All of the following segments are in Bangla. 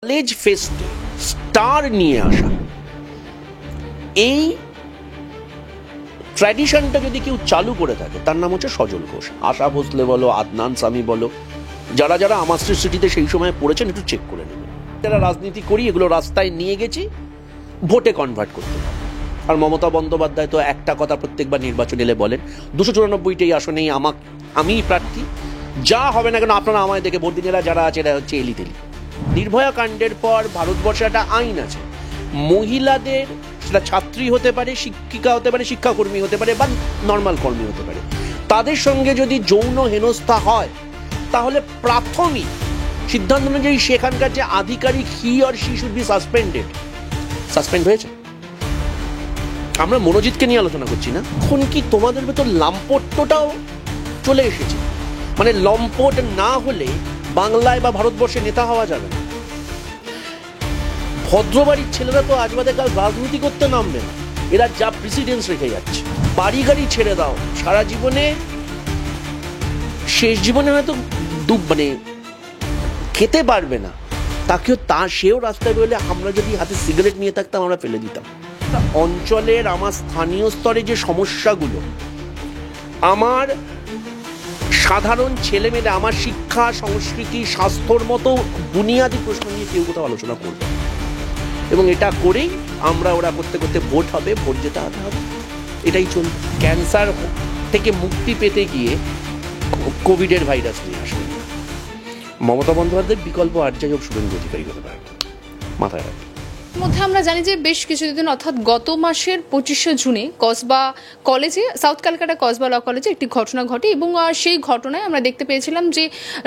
কলেজ ফেস্টে স্টার নিয়ে আসা, এই ট্র্যাডিশনটা যদি কেউ চালু করে থাকে তার নাম হচ্ছে সজল ঘোষ। আশা ভোসলে বলো, আদনান সামি বলো, যারা যারা আমার সিটিতে সেই সময় পড়েছেন একটু চেক করে নেবেন। যারা রাজনীতি করি এগুলো রাস্তায় নিয়ে গেছি ভোটে কনভার্ট করতে হবে। আর মমতা বন্দ্যোপাধ্যায় তো একটা কথা প্রত্যেকবার নির্বাচন এলে বলেন, 294টি আসনেই আমিই প্রার্থী, যা হবে না কেন আপনারা আমায় দেখে ভোট দিন। এরা যারা আছে এরা হচ্ছে এলিতেলি। নির্ভয়া কাণ্ডের পর ভারতবর্ষে একটা আইন আছে, মহিলাদের, সেটা ছাত্রী হতে পারে, শিক্ষিকা হতে পারে, শিক্ষাকর্মী হতে পারে বা নর্মাল কর্মী হতে পারে, তাদের সঙ্গে যদি যৌন হেনস্থা হয় তাহলে প্রাথমিক সিদ্ধান্ত অনুযায়ী সেখানকার যে আধিকারিক he or she should be suspend হয়েছে। আমরা মনোজিৎকে নিয়ে আলোচনা করছি না, এখন কি তোমাদের ভেতর লাম্পট্যটাও চলে এসেছে? মানে লম্পট না হলে বাংলায় বা ভারতবর্ষে নেতা হওয়া যাবে না। ভদ্রবাড়ির ছেলেরা তো আজ বাদে কাল রাজনীতি করতে নামবে না, এরা যা প্রেসিডেন্স রেখে যাচ্ছে। বাড়ি গাড়ি ছেড়ে দাও, সারা জীবনে শেষ জীবনে হয়তো মানে খেতে পারবে না, সেও রাস্তায় বেরোলে আমরা যদি হাতে সিগারেট নিয়ে থাকতাম আমরা ফেলে দিতাম। অঞ্চলের আমার স্থানীয় স্তরে যে সমস্যাগুলো, আমার সাধারণ ছেলেমেয়েরা, আমার শিক্ষা, সংস্কৃতি, স্বাস্থ্যর মতো বুনিয়াদী প্রশ্ন নিয়ে কেউ কোথাও আলোচনা করবে, এবং এটা করেই ওরা করতে করতে ভোট হবে, ভোট যেতে হবে, এটাই চলবে। ক্যান্সার থেকে মুক্তি পেতে গিয়ে কোভিডের ভাইরাস নিয়ে আসবে। মমতা বন্দ্যোপাধ্যায়ের বিকল্প আর যাই হোক শুভেন্দু অধিকারী হতে পারে, মাথায় রাখবে। মধ্যে আমরা জানি যে বেশ কিছুদিন অর্থাৎ গত মাসের 25শে জুনে কসবা কলেজে, সাউথ ক্যালকাটা কসবা ল কলেজে একটি ঘটনা ঘটে, এবং সেই ঘটনায় আমরা দেখতে পেয়েছিলাম যে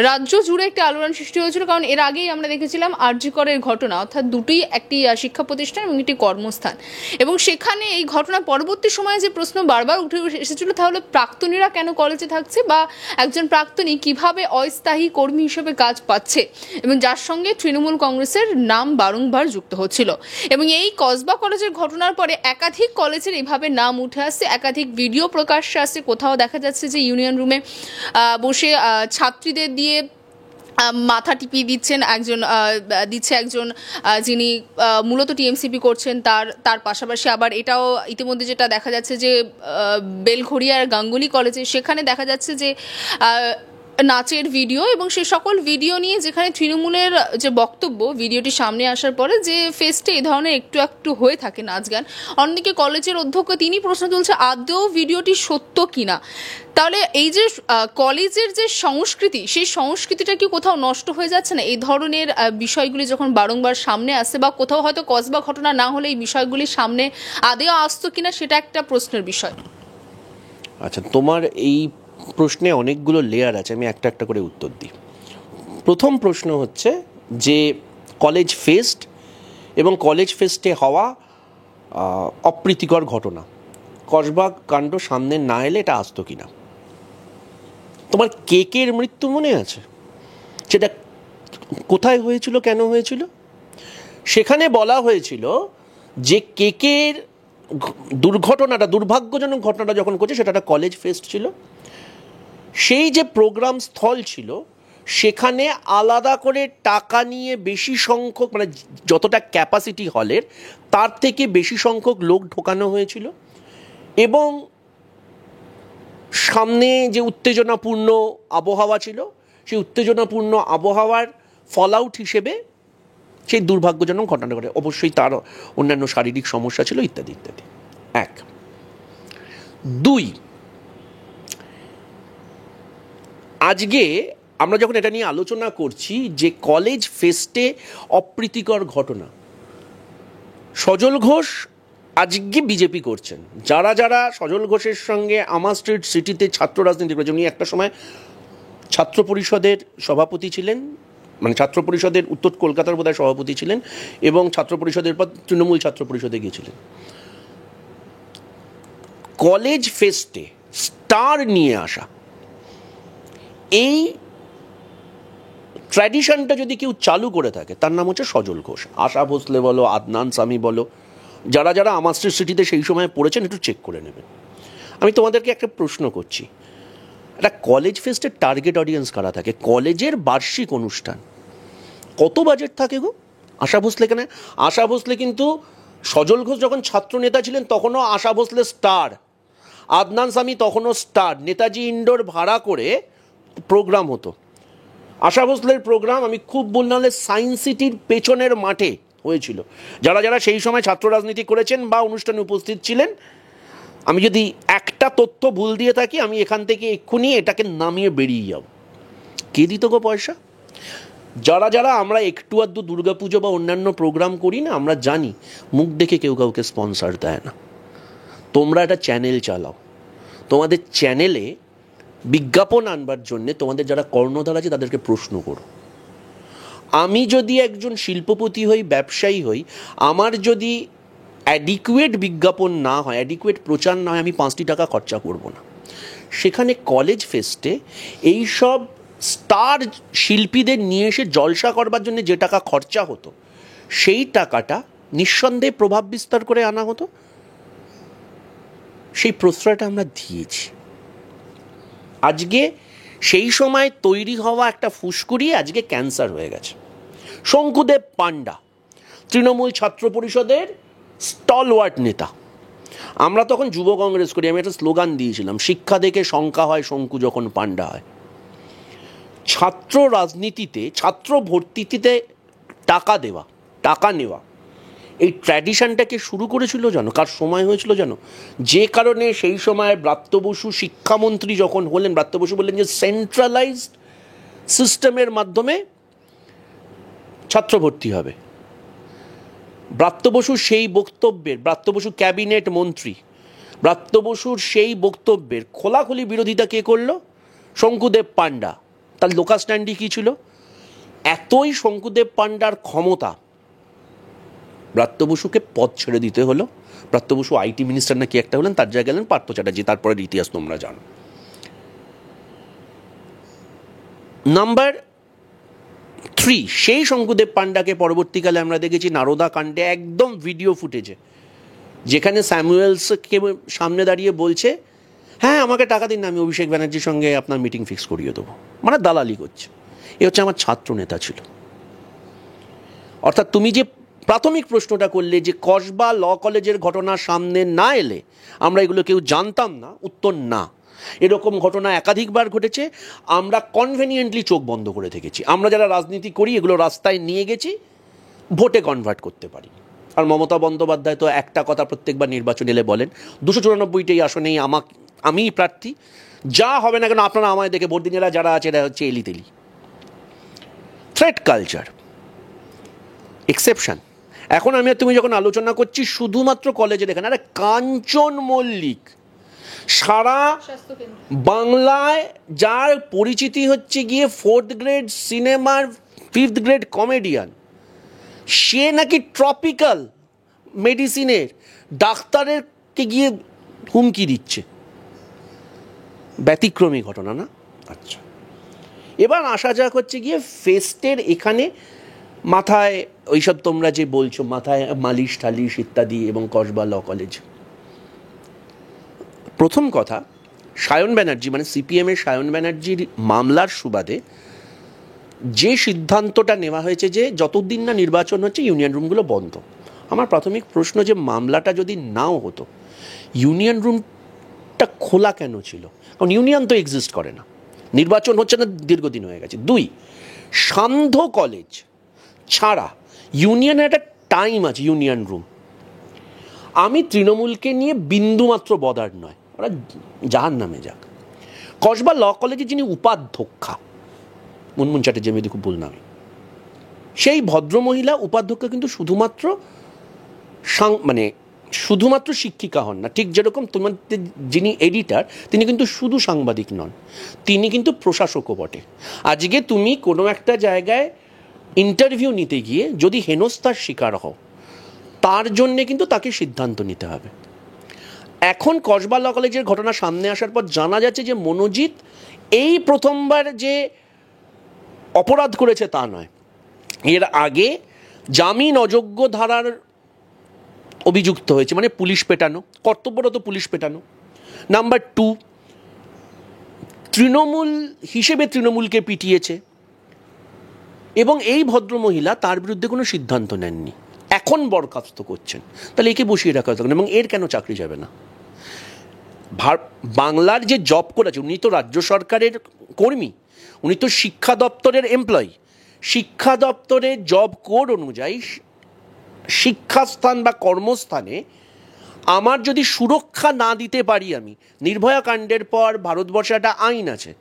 রাজ্য জুড়ে একটি আলোড়ন সৃষ্টি হয়েছিল। কারণ এর আগেই আমরা দেখেছিলাম আরজি করের ঘটনা, অর্থাৎ দুটি, একটি শিক্ষা প্রতিষ্ঠান এবং একটি কর্মস্থান, এবং সেখানে এই ঘটনা পরবর্তী সময়ে যে প্রশ্ন বারবার উঠে এসেছিল তা হলো প্রাক্তনীরা কেন কলেজে থাকছে, বা একজন প্রাক্তনী কিভাবে অস্থায়ী কর্মী হিসেবে কাজ পাচ্ছে, এবং যার সঙ্গে তৃণমূল কংগ্রেসের নাম বারংবার যুক্ত হচ্ছিল। এবং এই কসবা কলেজের ঘটনার পরে একাধিক কলেজের এভাবে নাম উঠে আসছে, একাধিক ভিডিও প্রকাশ্যে আসছে। কোথাও দেখা যাচ্ছে যে ইউনিয়ন রুমে বসে ছাত্রীদের দিয়ে মাথা টিপিয়ে দিচ্ছেন একজন যিনি মূলত টিএমসিপি করছেন, তার পাশাপাশি আবার এটাও ইতিমধ্যে যেটা দেখা যাচ্ছে যে বেলঘড়িয়ার গাঙ্গুলি কলেজে, সেখানে দেখা যাচ্ছে যে নাচের ভিডিও, এবং সে সকল ভিডিও নিয়ে যেখানে তৃণমূলের যে বক্তব্য, ভিডিওটি সামনে আসার পরে যে ফেস্টে এই ধরনের একটু একটু হয়ে থাকে নাচ গান। অন্যদিকে কলেজের অধ্যক্ষ তিনি প্রশ্ন তুলছে আদৌ ভিডিওটি সত্য কিনা। তাহলে এই যে কলেজের যে সংস্কৃতি, সেই সংস্কৃতিটা কি কোথাও নষ্ট হয়ে যাচ্ছে না এই ধরনের বিষয়গুলি যখন বারংবার সামনে আসছে, বা কোথাও হয়তো কসবা ঘটনা না হলে এই বিষয়গুলি সামনে আদেও আসতো কিনা, সেটা একটা প্রশ্নের বিষয়। আচ্ছা, তোমার এই প্রশ্নে অনেকগুলো লেয়ার আছে, আমি একটা একটা করে উত্তর দিই। প্রথম প্রশ্ন হচ্ছে যে কলেজ ফেস্ট এবং কলেজ ফেস্টে হওয়া অপ্রীতিকর ঘটনা, কসবা কাণ্ড সামনে না এলে এটা আসতো কিনা। তোমার কেকের মৃত্যু মনে আছে? সেটা কোথায় হয়েছিল, কেন হয়েছিল? সেখানে বলা হয়েছিল যে কেকের দুর্ভাগ্যজনক ঘটনাটা যখন করছে সেটা একটা কলেজ ফেস্ট ছিল। সেই যে প্রোগ্রাম স্থল ছিল সেখানে আলাদা করে টাকা নিয়ে বেশি সংখ্যক, মানে যতটা ক্যাপাসিটি হলের তার থেকে বেশি সংখ্যক লোক ঢোকানো হয়েছিল, এবং সামনে যে উত্তেজনাপূর্ণ আবহাওয়া ছিল সেই উত্তেজনাপূর্ণ আবহাওয়ার ফল আউট হিসেবে সেই দুর্ভাগ্যজনক ঘটনা ঘটে। অবশ্যই তার অন্যান্য শারীরিক সমস্যা ছিল ইত্যাদি ইত্যাদি। 1, 2, আজকে আমরা যখন এটা নিয়ে আলোচনা করছি যে কলেজ ফেস্টে অপ্রীতিকর ঘটনা, সজল ঘোষ আজকে বিজেপি করছেন, যারা যারা সজল ঘোষের সঙ্গে আমার স্ট্রিট সিটিতে ছাত্র রাজনীতি করেছেন, উনি একটা সময় ছাত্র পরিষদের সভাপতি ছিলেন, মানে ছাত্র পরিষদের উত্তর কলকাতার বোধহয় সভাপতি ছিলেন, এবং ছাত্র পরিষদের পর তৃণমূল ছাত্র পরিষদে গিয়েছিলেন। কলেজ ফেস্টে স্টার নিয়ে আসা, এই ট্র্যাডিশনটা যদি কেউ চালু করে থাকে তার নাম হচ্ছে সজল ঘোষ। আশা ভোসলে বলো, আদনান সামি বলো, যারা যারা আমার সিটিতে সেই সময় পড়েছেন একটু চেক করে নেবেন। আমি তোমাদেরকে একটা প্রশ্ন করছি, একটা কলেজ ফেস্টের টার্গেট অডিয়েন্স কারা থাকে? কলেজের বার্ষিক অনুষ্ঠান কত বাজেট থাকে গো? আশা ভোসলে কেন? আশা ভোসলে কিন্তু সজল ঘোষ যখন ছাত্র নেতা ছিলেন তখনও আশা ভোসলে স্টার, আদনান সামি তখনও স্টার। নেতাজি ইন্ডোর ভাড়া করে প্রোগ্রাম হতো। আশা ভোসলের প্রোগ্রাম আমি খুব বললাম সায়েন্স সিটির পেছনের মাঠে হয়েছিল। যারা যারা সেই সময় ছাত্র রাজনীতি করেছেন বা অনুষ্ঠানে উপস্থিত ছিলেন, আমি যদি একটা তথ্য ভুল দিয়ে থাকি আমি এখান থেকে এক্ষুনি এটাকে নামিয়ে বেরিয়ে যাব। কে দিত গো পয়সা? যারা যারা আমরা একটু আধটু দুর্গাপুজো বা অন্যান্য প্রোগ্রাম করি না, আমরা জানি মুখ দেখে কেউ কাউকে স্পন্সর দেয় না। তোমরা একটা চ্যানেল চালাও, তোমাদের চ্যানেলে বিজ্ঞাপন আনবার জন্যে তোমাদের যারা কর্ণধার আছে তাদেরকে প্রশ্ন করো। আমি যদি একজন শিল্পপতি হই, ব্যবসায়ী হই, আমার যদি অ্যাডিকুয়েট বিজ্ঞাপন না হয়, অ্যাডিকুয়েট প্রচার না হয়, আমি 5টি টাকা খরচা করব না। সেখানে কলেজ ফেস্টে এইসব স্টার শিল্পীদের নিয়ে এসে জলসা করবার জন্য যে টাকা খরচা হতো, সেই টাকাটা নিঃসন্দেহে প্রভাব বিস্তার করে আনা হতো। সেই প্রশ্রয়টা আমরা দিয়েছি। আজকে সেই সময় তৈরি হওয়া একটা ফুসকুড়ি আজকে ক্যান্সার হয়ে গেছে। শঙ্কুদেব পান্ডা তৃণমূল ছাত্র পরিষদের স্টলওয়ার্ড নেতা। আমরা তখন যুব কংগ্রেস করি, আমি একটা স্লোগান দিয়েছিলাম, শিক্ষা দেখে শঙ্কা হয়, শঙ্কু যখন পান্ডা হয়। ছাত্র রাজনীতিতে, ছাত্র ভর্তিতে টাকা দেওয়া, টাকা নেওয়া, এই ট্র্যাডিশনটাকে শুরু করেছিল জানো? কার সময় হয়েছিল জানো? যে কারণে সেই সময় ব্রাত্য বসু শিক্ষামন্ত্রী যখন হলেন, ব্রাত্য বসু বললেন যে সেন্ট্রালাইজড সিস্টেমের মাধ্যমে ছাত্র ভর্তি হবে। ব্রাত্য বসুর সেই বক্তব্যের, ব্রাত্য বসু ক্যাবিনেট মন্ত্রী, ব্রাত্য বসুর সেই বক্তব্যের খোলাখুলি বিরোধিতা কে করলো? শঙ্কুদেব পান্ডা। তার লোকাল স্ট্যান্ডই কী ছিল? এতই শঙ্কুদেব পান্ডার ক্ষমতা, ব্রাত্য বসুকে পদ ছেড়ে দিতে হলো। ব্রাত্য বসু আইটি মিনিস্টার না কি একটা হলেন, তার জায়গায় গেলেন পার্থ চ্যাটার্জি। তারপরের ইতিহাস তোমরা জানো। নাম্বার 3, সেই শঙ্কুদেব পান্ডাকে পরবর্তীকালে আমরা দেখেছি নারদা কাণ্ডে একদম ভিডিও ফুটেজে, যেখানে স্যামুয়েলসকে সামনে দাঁড়িয়ে বলছে, হ্যাঁ আমাকে টাকা দিন না, আমি অভিষেক ব্যানার্জির সঙ্গে আপনার মিটিং ফিক্স করিয়ে দেবো। মানে দালালি করছে। এ হচ্ছে আমার ছাত্র নেতা ছিল। অর্থাৎ তুমি যে প্রাথমিক প্রশ্নটা করলে যে কসবা ল কলেজের ঘটনা সামনে না এলে আমরা এগুলো কেউ জানতাম না, উত্তর না। এরকম ঘটনা একাধিকবার ঘটেছে, আমরা কনভেনিয়েন্টলি চোখ বন্ধ করে থেকেছি। আমরা যারা রাজনীতি করি এগুলো রাস্তায় নিয়ে গেছি ভোটে কনভার্ট করতে পারি। আর মমতা বন্দ্যোপাধ্যায় তো একটা কথা প্রত্যেকবার নির্বাচন এলে বলেন, 294টি আসনেই আমিই প্রার্থী, যা হবে না কেন আপনারা আমায় দেখে ভোট দিন, এরা যারা আছে এরা হচ্ছে এলিতেলি। Threat culture exception. এখন আমি আর তুমি যখন আলোচনা করছি শুধুমাত্র কলেজে দেখেন, আরে কাঞ্চন মল্লিক সারা বাংলায় যার পরিচিতি হচ্ছে গিয়ে 4th গ্রেড সিনেমার 5th গ্রেড কমেডিয়ান, সে নাকি ট্রপিক্যাল মেডিসিনের ডাক্তারকে গিয়ে হুমকি দিচ্ছে। ব্যতিক্রমী ঘটনা না? আচ্ছা, এবার আসা যাক হচ্ছে গিয়ে ফেস্টের এখানে মাথায় ওইসব তোমরা যে বলছো মাথায় মালিশ টালিশ ইত্যাদি এবং কসবা ল কলেজ। প্রথম কথা, সায়ন ব্যানার্জি মানে সিপিএমের সায়ন ব্যানার্জির মামলার সুবাদে যে সিদ্ধান্তটা নেওয়া হয়েছে যে যতদিন না নির্বাচন হচ্ছে ইউনিয়ন রুমগুলো বন্ধ। আমার প্রাথমিক প্রশ্ন যে মামলাটা যদি নাও হতো, ইউনিয়ন রুমটা খোলা কেন ছিল? কারণ ইউনিয়ন তো এক্সিস্ট করে না, নির্বাচন হচ্ছে না, দীর্ঘদিন হয়ে গেছে। 2, সান্ধ্য কলেজ ছাড়া ইউনিয়নের একটা টাইম আছে, ইউনিয়ন রুম। আমি তৃণমূলকে নিয়ে বিন্দুমাত্র বদার নয়, ওরা জাহার নামে যাক। কসবা ল কলেজে যিনি উপাধ্যক্ষা, মুনমুন চ্যাটার্জি, আমি খুব ভুল নামে, সেই ভদ্রমহিলা উপাধ্যক্ষ কিন্তু শুধুমাত্র শুধুমাত্র শিক্ষিকা হন না, ঠিক যেরকম তোমাদের যিনি এডিটার তিনি কিন্তু শুধু সাংবাদিক নন, তিনি কিন্তু প্রশাসকও বটে। আজকে তুমি কোনো একটা জায়গায় ইন্টারভিউ নিতে গিয়ে যদি হেনস্থার শিকার হও, তার জন্যে কিন্তু তাকে সিদ্ধান্ত নিতে হবে। এখন কসবা ল কলেজের ঘটনা সামনে আসার পর জানা যাচ্ছে যে মনোজিৎ এই প্রথমবার যে অপরাধ করেছে তা নয়, এর আগে জামিন অযোগ্য ধারার অভিযুক্ত হয়েছে, মানে পুলিশ পেটানো, কর্তব্যরত পুলিশ পেটানো। নাম্বার 2, তৃণমূল হিসেবে তৃণমূলকে পিটিয়েছে। এবং এই ভদ্রমহিলা তার বিরুদ্ধে কোনো সিদ্ধান্ত নেননি, এখন বরখাস্ত করছেন, তাহলে একে বসিয়ে রাখা হতো না। এবং এর কেন চাকরি যাবে না? বাংলার যে জব করেছে, উনি তো রাজ্য সরকারের কর্মী, উনি তো শিক্ষা দপ্তরের এমপ্লয়ি। শিক্ষা দপ্তরের জব কোড অনুযায়ী শিক্ষাস্থান বা কর্মস্থানে আমার যদি সুরক্ষা না দিতে পারি, আমি নির্ভয়া কাণ্ডের পর ভারতবর্ষে একটা আইন আছে,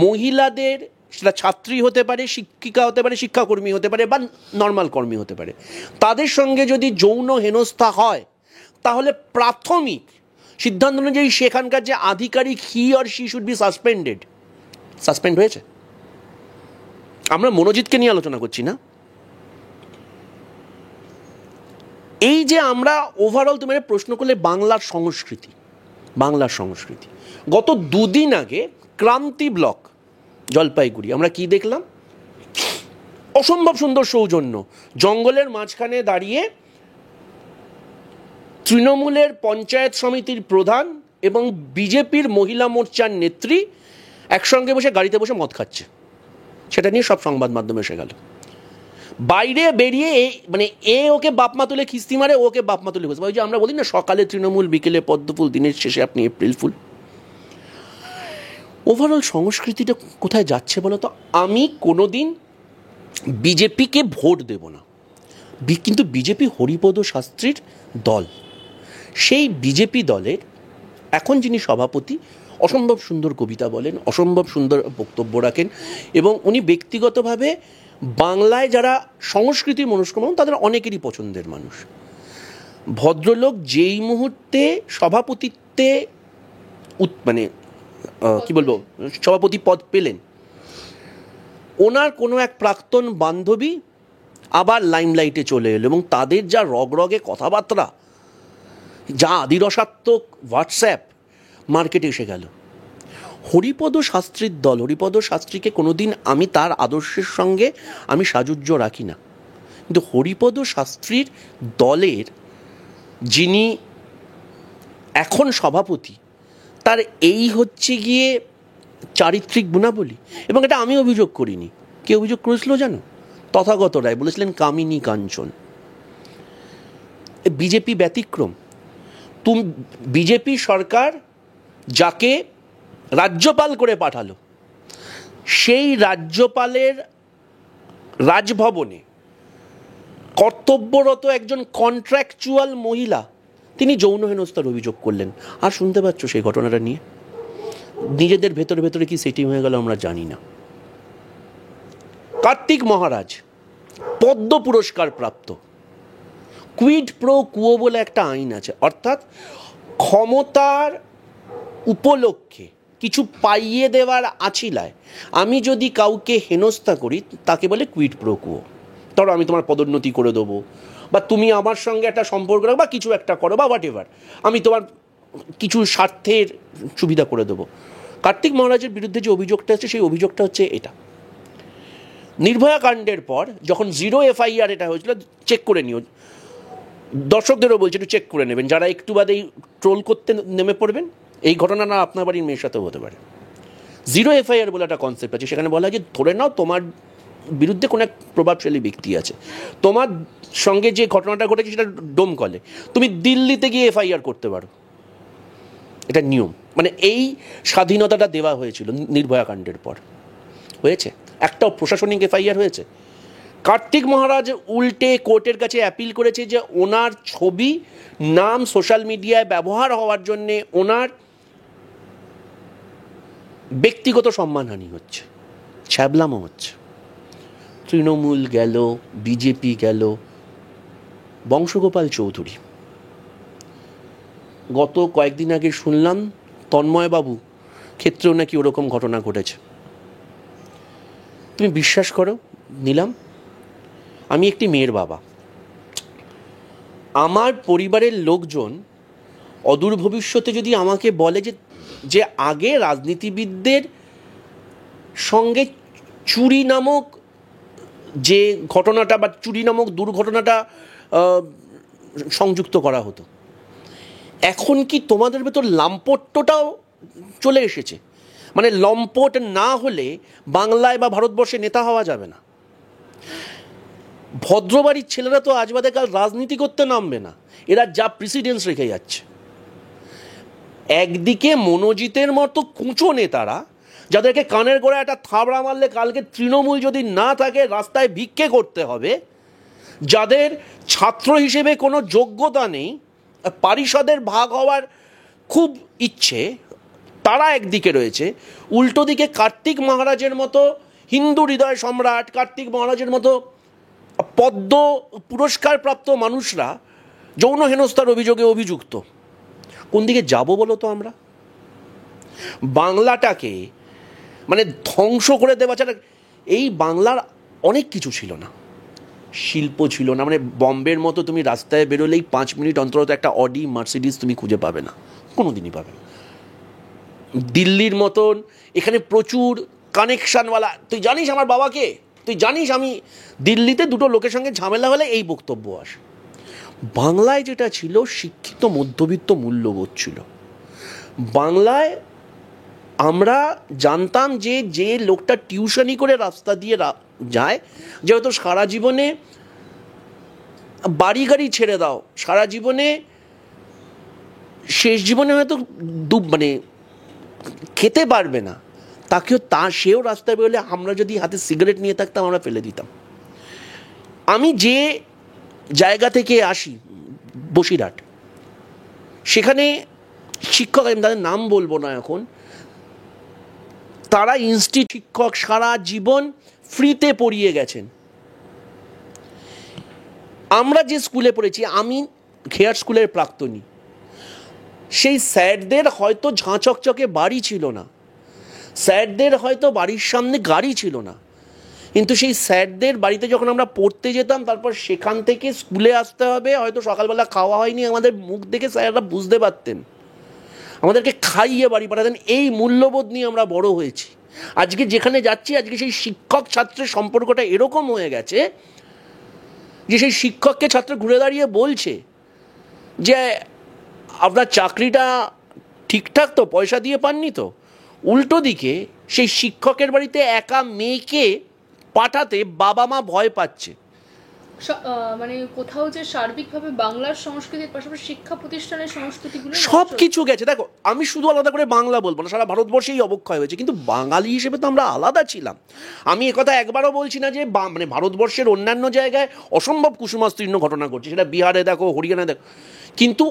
মহিলাদের, সেটা ছাত্রী হতে পারে, শিক্ষিকা হতে পারে, শিক্ষাকর্মী হতে পারে, বা নর্মাল কর্মী হতে পারে, তাদের সঙ্গে যদি যৌন হেনস্থা হয়, তাহলে প্রাথমিক সিদ্ধান্ত অনুযায়ী সেখানকার যে আধিকারিক, he or she should be suspend হয়েছে। আমরা মনোজিৎকে নিয়ে আলোচনা করছি না। এই যে আমরা ওভারঅল, তুমি প্রশ্ন করলে বাংলার সংস্কৃতি গত দুদিন আগে ক্রান্তি ব্লক জলপাইগুড়ি আমরা কি দেখলাম? অসম্ভব সুন্দর সৌজন্য, জঙ্গলের মাঝখানে দাঁড়িয়ে তৃণমূলের পঞ্চায়েত সমিতির প্রধান এবং বিজেপির মহিলা মোর্চার নেত্রী একসঙ্গে বসে গাড়িতে বসে মদ খাচ্ছে, সেটা নিয়ে সব সংবাদ মাধ্যমে এসে গেল। বাইরে বেরিয়ে এ ওকে বাপমা তুলে খিস্তি মারে, ওকে বাপমা তুলে বসে, ওই যে আমরা বলি না, সকালে তৃণমূল, বিকেলে পদ্মফুল, দিনের শেষে আপনি এপ্রিল ফুল। ওভারঅল সংস্কৃতিটা কোথায় যাচ্ছে বলো তো? আমি কোনোদিন বিজেপিকে ভোট দেব না, কিন্তু বিজেপি হরিপদ শাস্ত্রীর দল, সেই বিজেপি দলের এখন যিনি সভাপতি, অসম্ভব সুন্দর কবিতা বলেন, অসম্ভব সুন্দর বক্তব্য রাখেন, এবং উনি ব্যক্তিগতভাবে বাংলায় যারা সংস্কৃতি মনস্ক মানুষ তাদের অনেকেরই পছন্দের মানুষ। ভদ্রলোক যেই মুহূর্তে সভাপতিত্বে সভাপতি পদ পেলেন, ওনার কোনো এক প্রাক্তন বান্ধবী আবার লাইমলাইটে চলে এলো, এবং তাদের যা রগরগে কথাবার্তা, যা আদিরসাত্মক হোয়াটসঅ্যাপ, মার্কেটে এসে গেল। হরিপদ শাস্ত্রীর দল, হরিপদ শাস্ত্রীকে কোনোদিন আমি তার আদর্শের সঙ্গে আমি সাযুজ্য রাখি না, কিন্তু হরিপদ শাস্ত্রীর দলের যিনি এখন সভাপতি, তার এই হচ্ছে গিয়ে চারিত্রিক গুণাবলী। এবং এটা আমি অভিযোগ করিনি, কে অভিযোগ করেছিল জানো? তথাগত রায় বলেছিলেন কামিনী কাঞ্চন। বিজেপি ব্যতিক্রম। বিজেপি সরকার যাকে রাজ্যপাল করে পাঠালো, সেই রাজ্যপালের রাজভবনে কর্তব্যরত একজন কন্ট্রাকচুয়াল মহিলা, তিনি যৌন হেনস্থার অভিযোগ করলেন। আর শুনতে পাচ্ছ সেই ঘটনাটা নিয়ে? নিজেদের ভেতরে ভেতরে কি সেটিং হয়ে গেল আমরা জানি না। কার্তিক মহারাজ পদ্ম পুরস্কার প্রাপ্ত। কুইড প্রো কুয়ো বলে একটা আইন আছে, অর্থাৎ ক্ষমতার উপলক্ষে কিছু পাইয়ে দেওয়ার আছিলায় আমি যদি কাউকে হেনস্থা করি, তাকে বলে কুইড প্রো কুয়ো। ধরো আমি তোমার পদোন্নতি করে দেবো, বা তুমি আমার সঙ্গে একটা সম্পর্ক রাখো, বা কিছু একটা করো, বা হোয়াট এভার, আমি তোমার কিছু স্বার্থের সুবিধা করে দেবো। কার্তিক মহারাজের বিরুদ্ধে যে অভিযোগটা আছে, সেই অভিযোগটা হচ্ছে এটা। নির্ভয়া কাণ্ডের পর যখন 0 FIR এটা হয়েছিল, চেক করে নিও, দর্শকদেরও বলছে একটু চেক করে নেবেন, যারা একটু বাদেই ট্রোল করতে নেমে পড়বেন, এই ঘটনা না আপনার বাড়ির মেয়ের সাথেও হতে পারে। 0 FIR বলে একটা কনসেপ্ট আছে, সেখানে বলা হয় যে ধরে নাও তোমার বিরুদ্ধে কোনো এক প্রভাবশালী ব্যক্তি আছে, তোমার সঙ্গে যে ঘটনাটা ঘটেছে সেটা ডোমকলে, তুমি দিল্লিতে গিয়ে FIR করতে পারো, এটা নিয়ম। এই স্বাধীনতাটা দেওয়া হয়েছিল নির্ভয়া কাণ্ডের পর। হয়েছে একটাও প্রশাসনিক FIR হয়েছে? কার্তিক মহারাজ উল্টে কোর্টের কাছে অ্যাপিল করেছে যে ওনার ছবি, নাম সোশ্যাল মিডিয়ায় ব্যবহার হওয়ার জন্যে ওনার ব্যক্তিগত সম্মানহানি হচ্ছে, ছ্যাবলামো হচ্ছে। তৃণমূল গেল, বিজেপি গেল, বংশগোপাল চৌধুরী গত কয়েকদিন আগে শুনলাম তন্ময়বাবু ক্ষেত্রেও নাকি ওরকম ঘটনা ঘটেছে। তুমি বিশ্বাস করো নিলাম, আমি একটি মেয়ের বাবা, আমার পরিবারের লোকজন অদূর ভবিষ্যতে যদি আমাকে বলে যে আগে রাজনীতিবিদদের সঙ্গে চুরি নামক যে ঘটনাটা বা চুরি নামক দুর্ঘটনাটা সংযুক্ত করা হতো, এখন কি তোমাদের ভেতর লাম্পট্যটাও চলে এসেছে? লম্পট না হলে বাংলায় বা ভারতবর্ষে নেতা হওয়া যাবে না। ভদ্রবাড়ির ছেলেরা তো আজ বাদে কাল রাজনীতি করতে নামবে না, এরা যা প্রেসিডেন্স রেখে যাচ্ছে। একদিকে মনোজিতের মতো কুঁচো নেতারা, যাদেরকে কানের গোড়ায় একটা থাবড়া মারলে কালকে তৃণমূল যদি না থাকে রাস্তায় ভিক্ষে করতে হবে, যাদের ছাত্র হিসেবে কোনো যোগ্যতা নেই, পারিষদের ভাগ হওয়ার খুব ইচ্ছে, তারা একদিকে রয়েছে। উল্টো দিকে কার্তিক মহারাজের মতো হিন্দু হৃদয় সম্রাট, কার্তিক মহারাজের মতো পদ্ম পুরস্কার প্রাপ্ত মানুষরা যৌন হেনস্থার অভিযোগে অভিযুক্ত। কোন দিকে যাব বলো তো আমরা? বাংলাটাকে মানে ধ্বংস করে দেওয়া ছাড়া, এই বাংলার অনেক কিছু ছিল না, শিল্প ছিল না। মানে বম্বের মতো তুমি রাস্তায় বেরোলেই 5 মিনিট অন্তর একটা অডি মার্সিডিজ তুমি খুঁজে পাবে না, কোনো দিনই পাবে না। দিল্লির মতন এখানে প্রচুর কানেকশানওয়ালা, তুই জানিস আমার বাবাকে, তুই জানিস আমি দিল্লিতে দুটো লোকের সঙ্গে ঝামেলা হলে এই বক্তব্য আসে। বাংলায় যেটা ছিল শিক্ষিত মধ্যবিত্ত মূল্যবোধ ছিল। বাংলায় আমরা জানতাম যে যে লোকটা টিউশনি করে রাস্তা দিয়ে যায়, যে হয়তো সারা জীবনে বাড়ি গাড়ি ছেড়ে দাও, সারা জীবনে শেষ জীবনে হয়তো মানে খেতে পারবে না, তাকেও সেও রাস্তায় বেরোলে আমরা যদি হাতে সিগারেট নিয়ে থাকতাম আমরা ফেলে দিতাম। আমি যে জায়গা থেকে আসি বসিরহাট, সেখানে শিক্ষক, আমি তাদের নাম বলবো না এখন, তারা ইনস্টিটিউট শিক্ষক সারা জীবন ফ্রিতে পড়িয়ে গেছেন। আমরা যে স্কুলে পড়েছি, আমি খেয়ার স্কুলের প্রাক্তনী, সেই স্যারদের হয়তো ঝাঁ চকচকে বাড়ি ছিল না, স্যারদের হয়তো বাড়ির সামনে গাড়ি ছিল না, কিন্তু সেই স্যারদের বাড়িতে যখন আমরা পড়তে যেতাম, তারপর সেখান থেকে স্কুলে আসতে হবে, হয়তো সকালবেলা খাওয়া হয়নি, আমাদের মুখ দেখে স্যাররা বুঝতে পারতেন, আমাদেরকে খাইয়ে বাড়ি পাঠাতেন। এই মূল্যবোধ নিয়ে আমরা বড় হয়েছি। আজকে যেখানে যাচ্ছি, আজকে সেই শিক্ষক ছাত্রের সম্পর্কটা এরকম হয়ে গেছে যে সেই শিক্ষককে ছাত্র ঘুরে দাঁড়িয়ে বলছে যে আপনার চাকরিটা ঠিকঠাক তো, পয়সা দিয়ে পাননি তো। উল্টো দিকে সেই শিক্ষকের বাড়িতে একা মেয়েকে পাঠাতে বাবা মা ভয় পাচ্ছে। মানে কোথাও যে সার্বিকভাবে বাংলার সংস্কৃতির পাশাপাশি শিক্ষা প্রতিষ্ঠানের সংস্কৃতিগুলো সব কিছু গেছে। দেখো, আমি শুধু আলাদা করে বাংলা বলবো না, সারা ভারতবর্ষেই অবক্ষয় হয়েছে, কিন্তু বাঙালি হিসেবে তো আমরা আলাদা ছিলাম। আমি একথা একবারও বলছি না যে মানে ভারতবর্ষের অন্যান্য জায়গায় অসম্ভব কুসুমাস্তীর্ণ ঘটনা ঘটছে, সেটা বিহারে দেখো, হরিয়ানায় দেখো, কিন্তু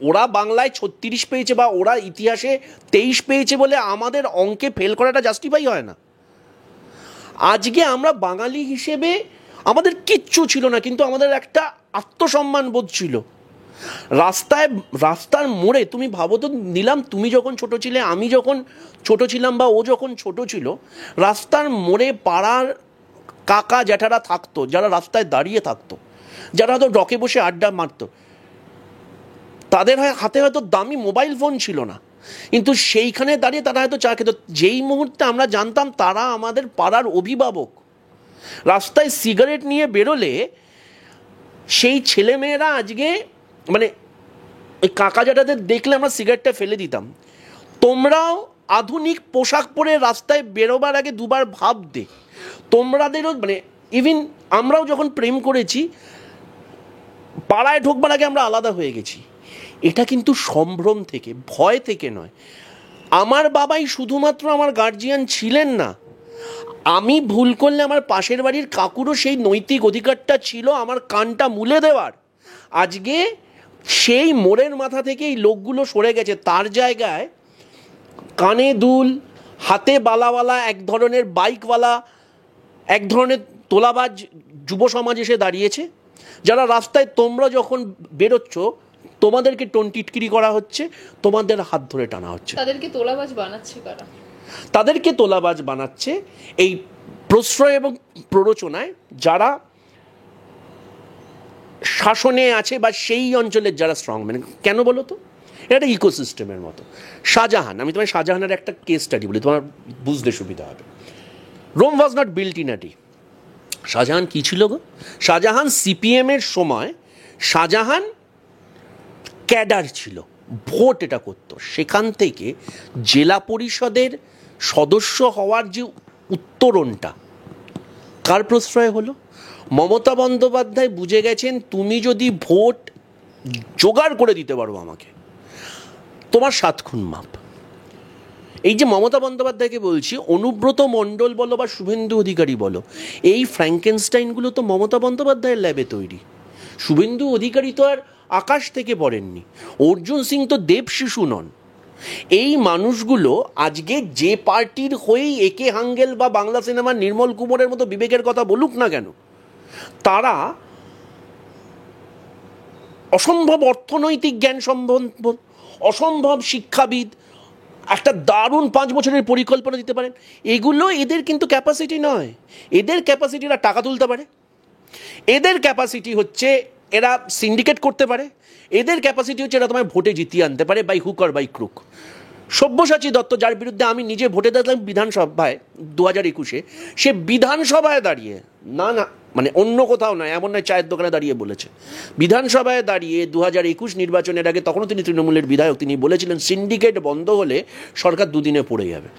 ওরা বাংলায় 36 পেয়েছে বা ওরা ইতিহাসে 23 পেয়েছে বলে আমাদের অঙ্কে ফেল করাটা জাস্টিফাই হয় না। আজকে আমরা বাঙালি হিসেবে আমাদের কিচ্ছু ছিল না, কিন্তু আমাদের একটা আত্মসম্মান বোধ ছিল। রাস্তার মোড়ে তুমি ভাবো তো, নিলাম তুমি যখন ছোট ছিলে, আমি যখন ছোট ছিলাম, বা ও যখন ছোট ছিল, রাস্তার মোড়ে পাড়ার কাকা জ্যাঠারা থাকতো, যারা রাস্তায় দাঁড়িয়ে থাকতো, যারা হয়তো ডকে বসে আড্ডা মারতো, তাদের হাতে হয়তো দামি মোবাইল ফোন ছিল না, কিন্তু সেইখানে দাঁড়িয়ে তারা হয়তো চা খেত। যেই মুহূর্তে আমরা জানতাম তারা আমাদের পাড়ার অভিভাবক, রাস্তায় সিগারেট নিয়ে বেরোলে সেই ছেলেমেয়েরা আজকে মানে ওই কাকা জ্যাঠাদের দেখলে আমরা সিগারেটটা ফেলে দিতাম। তোমরাও আধুনিক পোশাক পরে রাস্তায় বেরোবার আগে দুবার ভাবতে, তোমাদেরও মানে ইভিন আমরাও যখন প্রেম করেছি, পাড়ায় ঢোকবার আগে আমরা আলাদা হয়ে গেছি। এটা কিন্তু সম্ভ্রম থেকে, ভয় থেকে নয়। আমার বাবাই শুধুমাত্র আমার গার্জিয়ান ছিলেন না, আমি ভুল করলে আমার পাশের বাড়ির কাকুরও সেই নৈতিক অধিকারটা ছিল আমার কানটা মুলে দেওয়ার। আজকে সেই মোড়ের মাথা থেকে এই লোকগুলো সরে গেছে, তার জায়গায় কানে দুল, হাতে বালাওয়ালা এক ধরনের বাইকওয়ালা, এক ধরনের তোলাবাজ যুব সমাজ এসে দাঁড়িয়েছে, যারা রাস্তায় তোমরা যখন বেরোচ্ছ তোমাদেরকে টিটকিরি করা হচ্ছে, তোমাদের হাত ধরে টানা হচ্ছে। তাদেরকে তোলাবাজ বানাচ্ছে কারা? তাদেরকে তোলাবাজ বানাচ্ছে এই প্রশ্রয় এবং প্ররোচনায় যারা শাসনে আছে বা সেই অঞ্চলের যারা স্ট্রং ম্যান। কেন বলো তো? এটা একটা ইকোসিস্টেমের মতো। শাহজাহান, আমি তোমার শাহজাহানের একটা কেস স্টাডি বলি, তোমার বুঝতে সুবিধা হবে। Rome was not built in a day. Shahjahan কী ছিল গো? শাহজাহান সিপিএমের সময় শাহজাহান ক্যাডার ছিল, ভোট এটা করতো। সেখান থেকে জেলা পরিষদের সদস্য হওয়ার যে উত্তরণটা কার প্রশ্রয় হলো? মমতা বন্দ্যোপাধ্যায় বুঝে গেছেন তুমি যদি ভোট জোগাড় করে দিতে পারো আমাকে, তোমার 7 খুন মাপ। এই যে মমতা বন্দ্যোপাধ্যায়কে বলছি, অনুব্রত মণ্ডল বলো বা শুভেন্দু অধিকারী বলো, এই ফ্র্যাঙ্কেনস্টাইনগুলো তো মমতা বন্দ্যোপাধ্যায়ের ল্যাবে তৈরি। শুভেন্দু অধিকারী তো আর আকাশ থেকে পড়েননি, অর্জুন সিং তো দেব শিশু নন। এই মানুষগুলো আজকে যে পার্টির হয়েই একে হাঙ্গেল বা বাংলা সিনেমার নির্মল কুমারের মতো বিবেকের কথা বলুক না কেন, তারা অসম্ভব অর্থনৈতিক জ্ঞান সম্পন্ন, অসম্ভব শিক্ষাবিদ, একটা দারুণ 5 বছরের পরিকল্পনা দিতে পারেন। এগুলো এদের কিন্তু ক্যাপাসিটি নয়। এদের ক্যাপাসিটি এরা টাকা তুলতে পারে, এদের ক্যাপাসিটি হচ্ছে এরা সিন্ডিকেট করতে পারে, এদের ক্যাপাসিটি হচ্ছে এরা তোমায় ভোটে জিতিয়ে আনতে পারে বাই হুক আর বাই ক্রুক। সব্যসাচী দত্ত, যার বিরুদ্ধে আমি নিজে ভোটে দিলাম বিধানসভায় 2021-এ, সে বিধানসভায় দাঁড়িয়ে, না মানে অন্য কোথাও নয়, এমন নয় চায়ের দোকানে দাঁড়িয়ে বলেছে, বিধানসভায় দাঁড়িয়ে 2021 নির্বাচনের আগে, তখনও তিনি তৃণমূলের বিধায়ক, তিনি বলেছিলেন সিন্ডিকেট বন্ধ হলে সরকার 2 দিনে পড়ে যাবে।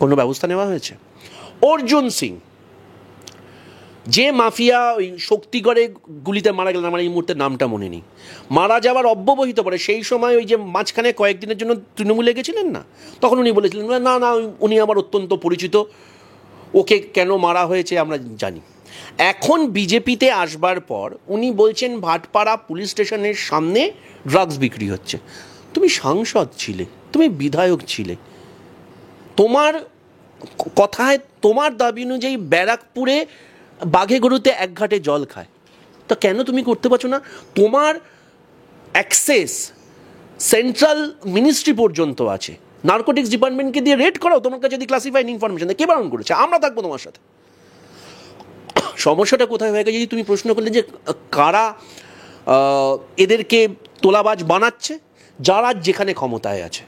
কোনো ব্যবস্থা নেওয়া হয়েছে? অর্জুন সিং, যে মাফিয়া ওই শক্তিগড়ে গুলিতে মারা গেলেন, আমার এই মুহূর্তে নামটা মনে নেই, মারা যাওয়ার অব্যবহিত পরে সেই সময় ওই যে মাঝখানে কয়েকদিনের জন্য তৃণমূলে গেছিলেন না, তখন উনি বলেছিলেন না না উনি আমার অত্যন্ত পরিচিত, ওকে কেন মারা হয়েছে আমরা জানি। এখন বিজেপিতে আসবার পর উনি বলছেন ভাটপাড়া পুলিশ স্টেশনের সামনে ড্রাগস বিক্রি হচ্ছে। তুমি সাংসদ ছিলে, তুমি বিধায়ক ছিলে, তোমার কথায় তোমার দাবি অনুযায়ী ব্যারাকপুরে বাঘে গরুতে 1 ঘাটে জল খায়, তা কেন তুমি করতে পারছো না? তোমার অ্যাক্সেস সেন্ট্রাল মিনিস্ট্রি পর্যন্ত আছে, নার্কোটিক্স ডিপার্টমেন্টকে দিয়ে রেড করাও, তোমার কাছে যদি ক্লাসিফাইড ইনফরমেশন কে বারণ করেছে? আমরা থাকবো তোমার সাথে। সমস্যাটা কোথায় হয়ে গেছে? যদি তুমি প্রশ্ন করলে যে কারা এদেরকে তোলাবাজ বানাচ্ছে, যারা যেখানে ক্ষমতায় আছে।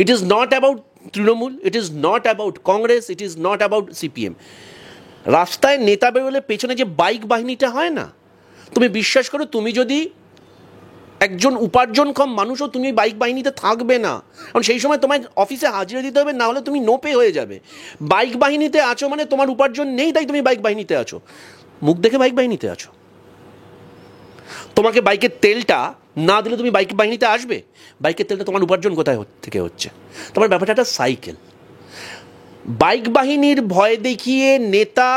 It is not about Trinamool, it is not about Congress, it is not about CPM. রাস্তায় নেতা বেরোলে পেছনে যে বাইক বাহিনীটা হয় না, তুমি বিশ্বাস করো, তুমি যদি একজন উপার্জনক্ষম মানুষও তুমি বাইক বাহিনীতে থাকবে না, কারণ সেই সময় তোমার অফিসে হাজিরা দিতে হবে, না হলে তুমি নোপে হয়ে যাবে। বাইক বাহিনীতে আছো মানে তোমার উপার্জন নেই, তাই তুমি বাইক বাহিনীতে আছো, মুখ দেখে বাইক বাহিনীতে আছো। তোমাকে বাইকের তেলটা না দিলে তুমি বাইক বাহিনীতে আসবে? বাইকের তেলটা তোমার উপার্জন কোথায় থেকে হচ্ছে? তোমার ব্যাপারটা একটা সাইকেল। বাইক বাহিনীর ভয় দেখিয়ে নেতা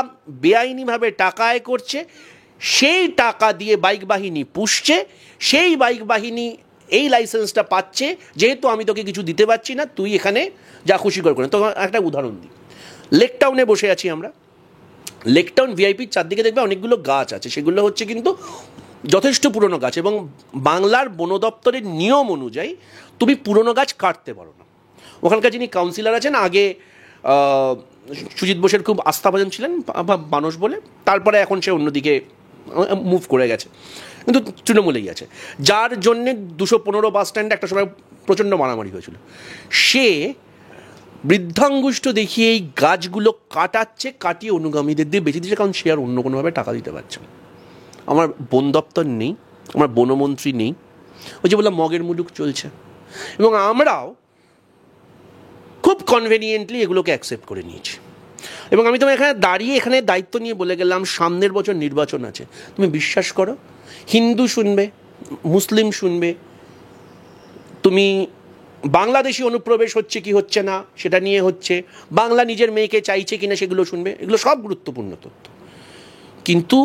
বেআইনিভাবে টাকা আয় করছে, সেই টাকা দিয়ে বাইক বাহিনী পুষছে, সেই বাইক বাহিনী এই লাইসেন্সটা পাচ্ছে, যেহেতু আমি তোকে কিছু দিতে পারছি না, তুই এখানে যা খুশি করে। তো একটা উদাহরণ দিই, লেক টাউনে বসে আছি আমরা, লেক টাউন ভিআইপির চারদিকে দেখবে অনেকগুলো গাছ আছে, সেগুলো হচ্ছে কিন্তু যথেষ্ট পুরনো গাছ, এবং বাংলার বন দপ্তরের নিয়ম অনুযায়ী তুমি পুরনো গাছ কাটতে পারো না। ওখানকার যিনি কাউন্সিলর আছেন, আগে সুজিত বোসের খুব আস্থাভাজন ছিলেন মানুষ বলে, তারপরে এখন সে অন্যদিকে মুভ করে গেছে, কিন্তু তৃণমূলেই আছে, যার জন্যে 215 বাস স্ট্যান্ডে একটা সময় প্রচণ্ড মারামারি হয়েছিল। সে বৃদ্ধাঙ্গুষ্ঠ দেখিয়ে এই গাছগুলো কাটাচ্ছে, কাটিয়ে অনুগামীদের দিয়ে বেঁচে দিচ্ছে, কারণ সে আর অন্য কোনোভাবে টাকা দিতে পারছে না। আমার বন দপ্তর নেই, আমার বনমন্ত্রী নেই, ওই যে বললাম মগের মুলুক চলছে, এবং আমরাও খুব কনভেনিয়েন্টলি এগুলোকে অ্যাকসেপ্ট করে নিয়েছি। এবং আমি তোমার এখানে দাঁড়িয়ে এখানে দায়িত্ব নিয়ে বলে গেলাম সামনের বছর নির্বাচন আছে, তুমি বিশ্বাস করো, হিন্দু শুনবে, মুসলিম শুনবে, তুমি বাংলাদেশি অনুপ্রবেশ হচ্ছে কি হচ্ছে না সেটা নিয়ে হচ্ছে, বাংলা নিজের মেয়েকে চাইছে কিনা সেগুলো শুনবে, এগুলো সব গুরুত্বপূর্ণ তথ্য। কিন্তু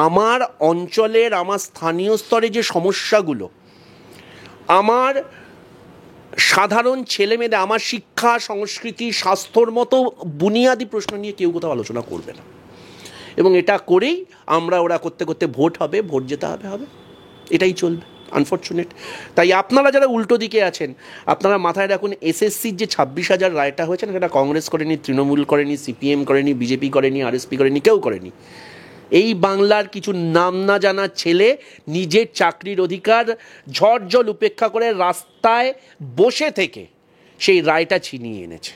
আমার অঞ্চলের, আমার স্থানীয় স্তরে যে সমস্যাগুলো, আমার সাধারণ ছেলেমেয়েদের, আমার শিক্ষা, সংস্কৃতি, স্বাস্থ্যর মতো বুনিয়াদি প্রশ্ন নিয়ে কেউ কোথাও আলোচনা করবে না, এবং এটা করেই আমরা ওরা করতে করতে ভোট হবে, ভোট যেতে হবে, এটাই চলবে, আনফর্চুনেট। তাই আপনারা যারা উল্টো দিকে আছেন, আপনারা মাথায় রাখুন, এসএসসির যে 26,000 রায়টা হয়েছে না, সেটা কংগ্রেস করেনি, তৃণমূল করেনি, সিপিএম করেনি, বিজেপি করেনি, আরএসপি করেনি, কেউ করেনি। এই বাংলার কিছু নাম না জানা ছেলে নিজের চাকরির অধিকার ঝড় জল উপেক্ষা করে রাস্তায় বসে থেকে সেই রায়টা ছিনিয়ে এনেছে।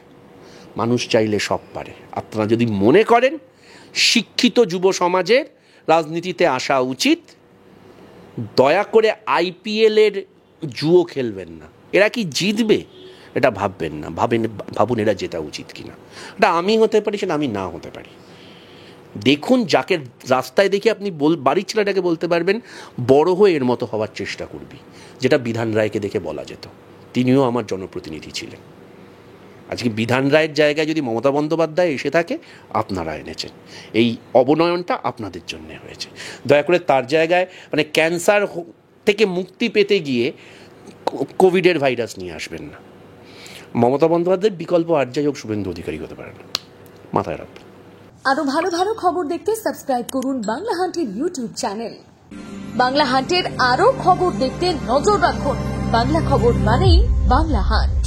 মানুষ চাইলে সব পারে। আপনারা যদি মনে করেন শিক্ষিত যুব সমাজের রাজনীতিতে আসা উচিত, দয়া করে আইপিএলের জুয়ো খেলবেন না। এরা কি জিতবে এটা ভাববেন না, ভাবুন এরা জেতা উচিত কিনা। এটা আমি হতে পারি, সেটা আমি না হতে পারি। দেখুন, যাকে রাস্তায় দেখে আপনি বাড়ির ছেলেটাকে বলতে পারবেন বড় হয়ে এর মতো হওয়ার চেষ্টা করবি, যেটা বিধান রায়কে দেখে বলা যেত। তিনিও আমার জনপ্রতিনিধি ছিলেন। আজকে বিধান রায়ের জায়গায় যদি মমতা বন্দ্যোপাধ্যায় এসে থাকে, আপনারা এনেছেন, এই অবনয়নটা আপনাদের জন্য হয়েছে। দয়া করে তার জায়গায় মানে ক্যান্সার থেকে মুক্তি পেতে গিয়ে কোভিডের ভাইরাস নিয়ে আসবেন না। মমতা বন্দ্যোপাধ্যায়ের বিকল্প আর যাই হোক শুভেন্দু অধিকারী হতে পারে না, মাথায় রাখবেন। আরো ভালো ভালো খবর দেখতে সাবস্ক্রাইব করুন বাংলা হান্টের ইউটিউব চ্যানেল। বাংলা হান্টের আরো খবর দেখতে নজর রাখুন। বাংলা খবর মানেই বাংলা হান্ট।